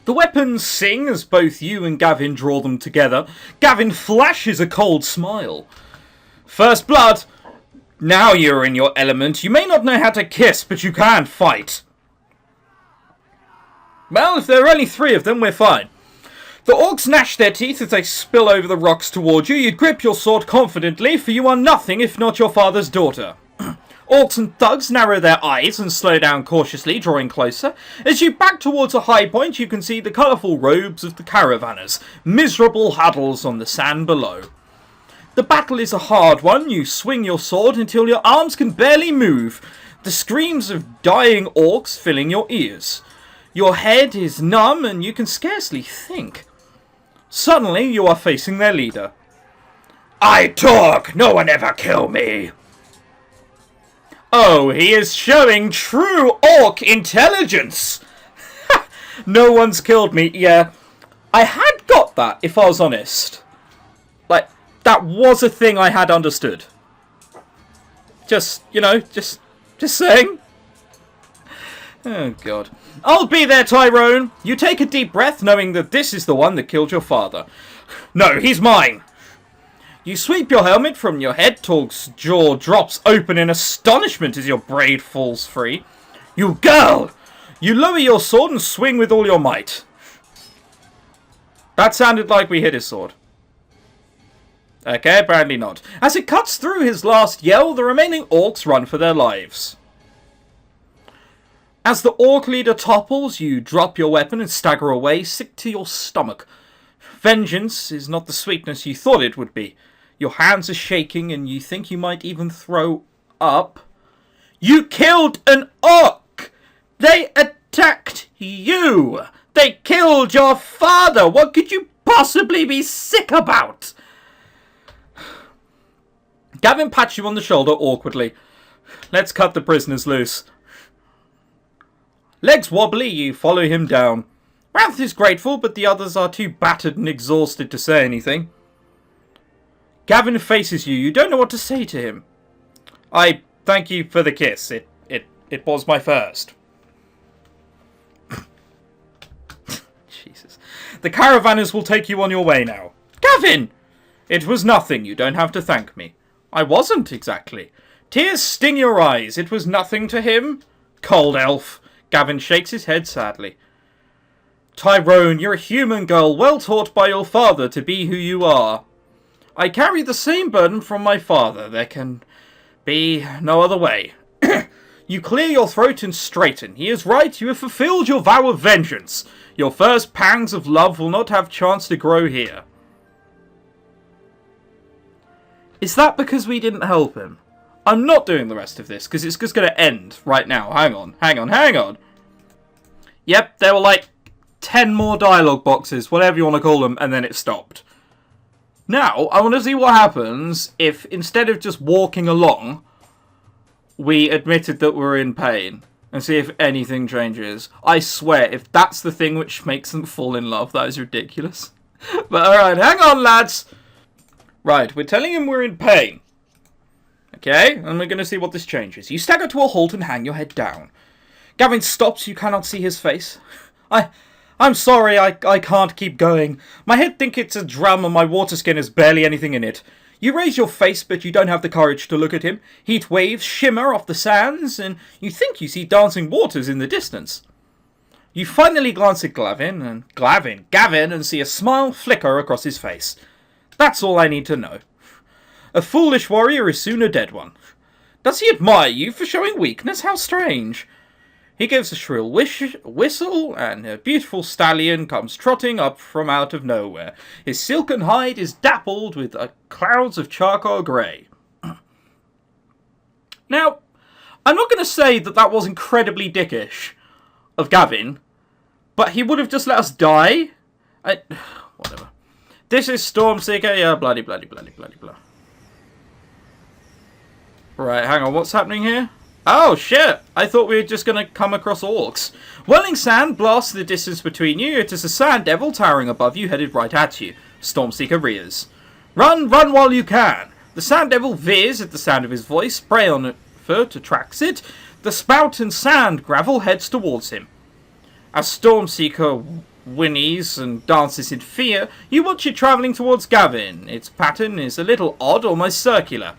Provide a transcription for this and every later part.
The weapons sing as both you and Gavin draw them together. Gavin flashes a cold smile. First blood. Now you're in your element. You may not know how to kiss, but you can fight. Well, if there are only 3 of them, we're fine. The orcs gnash their teeth as they spill over the rocks towards you. You grip your sword confidently, for you are nothing if not your father's daughter. Orcs and thugs narrow their eyes and slow down cautiously, drawing closer. As you back towards a high point, you can see the colourful robes of the caravanners, miserable huddles on the sand below. The battle is a hard one. You swing your sword until your arms can barely move, the screams of dying orcs filling your ears. Your head is numb and you can scarcely think. Suddenly, you are facing their leader. I talk! No one ever kill me! Oh, he is showing true orc intelligence! No one's killed me. Yeah, I had got that, if I was honest. Like, that was a thing I had understood. Just, you know, just saying. Oh, God. I'll be there, Tyrone. You take a deep breath, knowing that this is the one that killed your father. No, he's mine. You sweep your helmet from your head. Torg's jaw drops open in astonishment as your braid falls free. You girl! You lower your sword and swing with all your might. That sounded like we hit his sword. Okay, apparently not. As it cuts through his last yell, the remaining orcs run for their lives. As the orc leader topples, you drop your weapon and stagger away, sick to your stomach. Vengeance is not the sweetness you thought it would be. Your hands are shaking and you think you might even throw up. You killed an orc! They attacked you! They killed your father! What could you possibly be sick about? Gavin pats you on the shoulder awkwardly. Let's cut the prisoners loose. Legs wobbly, you follow him down. Ranth is grateful, but the others are too battered and exhausted to say anything. Gavin faces you. You don't know what to say to him. I thank you for the kiss. It was my first. Jesus. The caravanners will take you on your way now. Gavin! It was nothing. You don't have to thank me. I wasn't, exactly. Tears sting your eyes. It was nothing to him. Cold elf. Gavin shakes his head sadly. Tyrone, you're a human girl, well taught by your father to be who you are. I carry the same burden from my father. There can be no other way. You clear your throat and straighten. He is right. You have fulfilled your vow of vengeance. Your first pangs of love will not have chance to grow here. Is that because we didn't help him? I'm not doing the rest of this because it's just going to end right now. Hang on. Yep, there were like 10 more dialogue boxes, whatever you want to call them, and then it stopped. Now, I want to see what happens if, instead of just walking along, we admitted that we're in pain. And see if anything changes. I swear, if that's the thing which makes them fall in love, that is ridiculous. But alright, hang on, lads. Right, we're telling him we're in pain. Okay, and we're going to see what this changes. You stagger to a halt and hang your head down. Gavin stops, you cannot see his face. I'm sorry, I can't keep going. My head thinks it's a drum and my water skin has barely anything in it. You raise your face, but you don't have the courage to look at him. Heat waves shimmer off the sands, and you think you see dancing waters in the distance. You finally glance at Gavin, and see a smile flicker across his face. That's all I need to know. A foolish warrior is soon a dead one. Does he admire you for showing weakness? How strange. He gives a shrill whistle, and a beautiful stallion comes trotting up from out of nowhere. His silken hide is dappled with clouds of charcoal grey. Now, I'm not going to say that was incredibly dickish of Gavin, but he would have just let us die. Whatever. This is Stormseeker, yeah, bloody. Right, hang on, what's happening here? Oh, shit! I thought we were just going to come across orcs. Whirling sand blasts the distance between you. It is a sand devil towering above you, headed right at you. Stormseeker rears. Run while you can. The sand devil veers at the sound of his voice. Spray on foot attracts it. The spout and sand gravel heads towards him. As Stormseeker whinnies and dances in fear, you watch it travelling towards Gavin. Its pattern is a little odd, almost circular.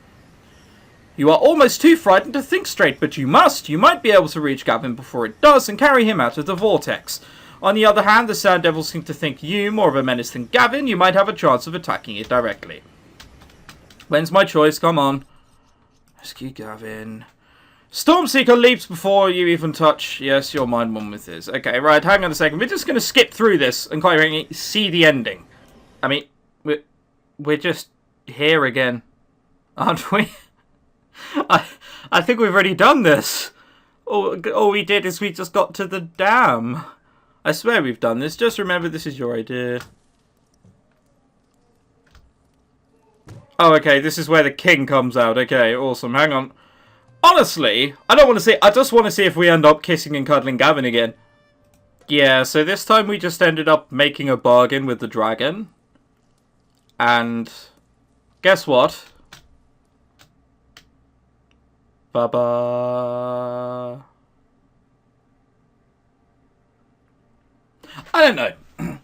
You are almost too frightened to think straight, but you must. You might be able to reach Gavin before it does and carry him out of the vortex. On the other hand, the Sand Devils seem to think you more of a menace than Gavin. You might have a chance of attacking it directly. When's my choice? Come on. Rescue Gavin. Stormseeker leaps before you even touch. Yes, your mind one with this. Okay, right, hang on a second. We're just going to skip through this and quite see the ending. I mean, we're just here again, aren't we? I think we've already done this. All we did is we just got to the dam. I swear we've done this. Just remember, this is your idea. Oh, okay, this is where the king comes out. Okay, awesome. Hang on. Honestly, I don't want to see... I just want to see if we end up kissing and cuddling Gavin again. Yeah, so this time we just ended up making a bargain with the dragon. And... guess what? Ba-ba... I don't know.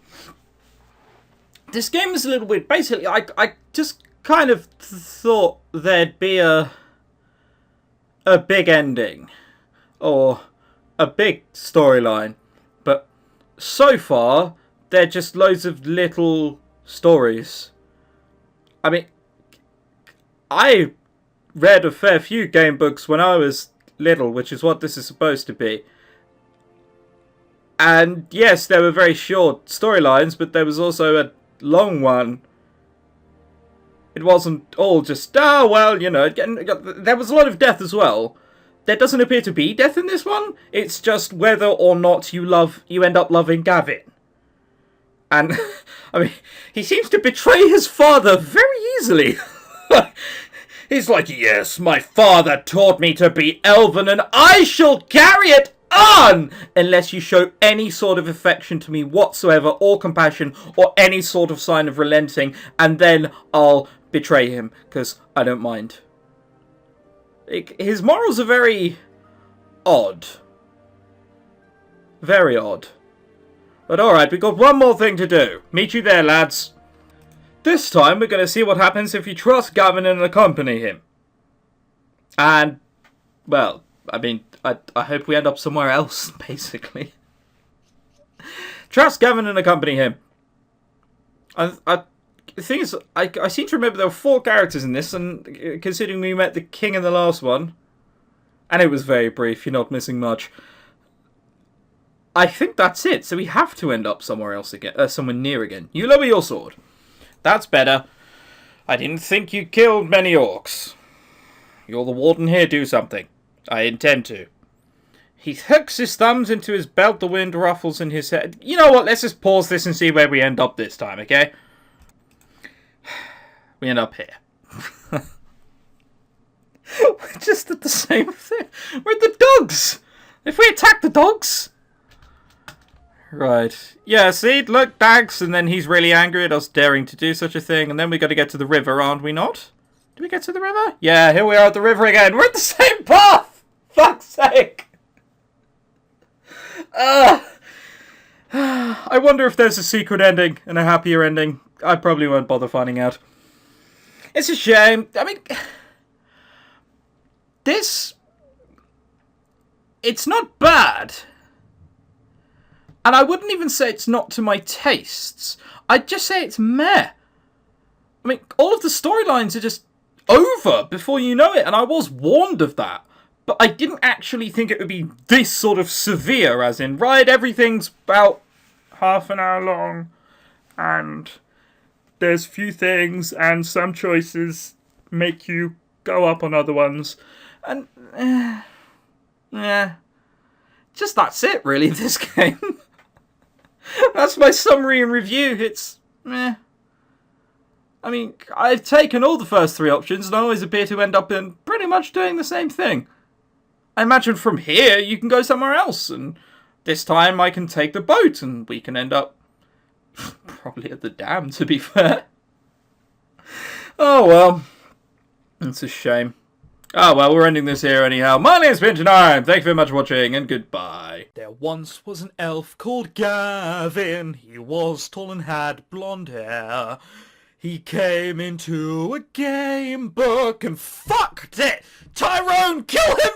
This game is a little weird. Basically, I just kind of thought there'd be a big ending. Or a big storyline. But so far, they're just loads of little stories. I mean, I read a fair few game books when I was little, which is what this is supposed to be. And yes, there were very short storylines, but there was also a long one. It wasn't all just, oh, well, you know, there was a lot of death as well. There doesn't appear to be death in this one. It's just whether or not you end up loving Gavin. And, I mean, he seems to betray his father very easily. He's like, yes, my father taught me to be elven and I shall carry it on! Unless you show any sort of affection to me whatsoever, or compassion, or any sort of sign of relenting, and then I'll betray him, because I don't mind. His morals are very odd. Very odd. But alright, we've got one more thing to do. Meet you there, lads. This time, we're going to see what happens if you trust Gavin and accompany him. And, well, I mean, I hope we end up somewhere else, basically. Trust Gavin and accompany him. The thing is, I seem to remember there were 4 characters in this, and considering we met the king in the last one, and it was very brief, you're not missing much. I think that's it, so we have to end up somewhere else again, somewhere near again. You lower your sword. That's better. I didn't think you killed many orcs. You're the warden here, do something. I intend to. He hooks his thumbs into his belt, the wind ruffles in his head. You know what, let's just pause this and see where we end up this time, okay? We end up here. We're just at the same thing. We're at the dogs! If we attack the dogs... Right. Yeah, see? Look, Dags, and then he's really angry at us daring to do such a thing, and then we got to get to the river, aren't we not? Did we get to the river? Yeah, here we are at the river again. We're at the same path! Fuck's sake! I wonder if there's a secret ending and a happier ending. I probably won't bother finding out. It's a shame. I mean, it's not bad. And I wouldn't even say it's not to my tastes. I'd just say it's meh. I mean, all of the storylines are just over before you know it, and I was warned of that. But I didn't actually think it would be this sort of severe, as in, right, everything's about half an hour long, and there's few things, and some choices make you go up on other ones. And, just that's it, really, this game. That's my summary and review. It's meh. I mean, I've taken all the first 3 options, and I always appear to end up in pretty much doing the same thing. I imagine from here you can go somewhere else, and this time I can take the boat, and we can end up probably at the dam, to be fair. Oh well, it's a shame. Oh, well, we're ending this here anyhow. My name's ChrisTenarium. Thank you very much for watching, and goodbye. There once was an elf called Gavin. He was tall and had blonde hair. He came into a game book and fucked it. Tyrone, kill him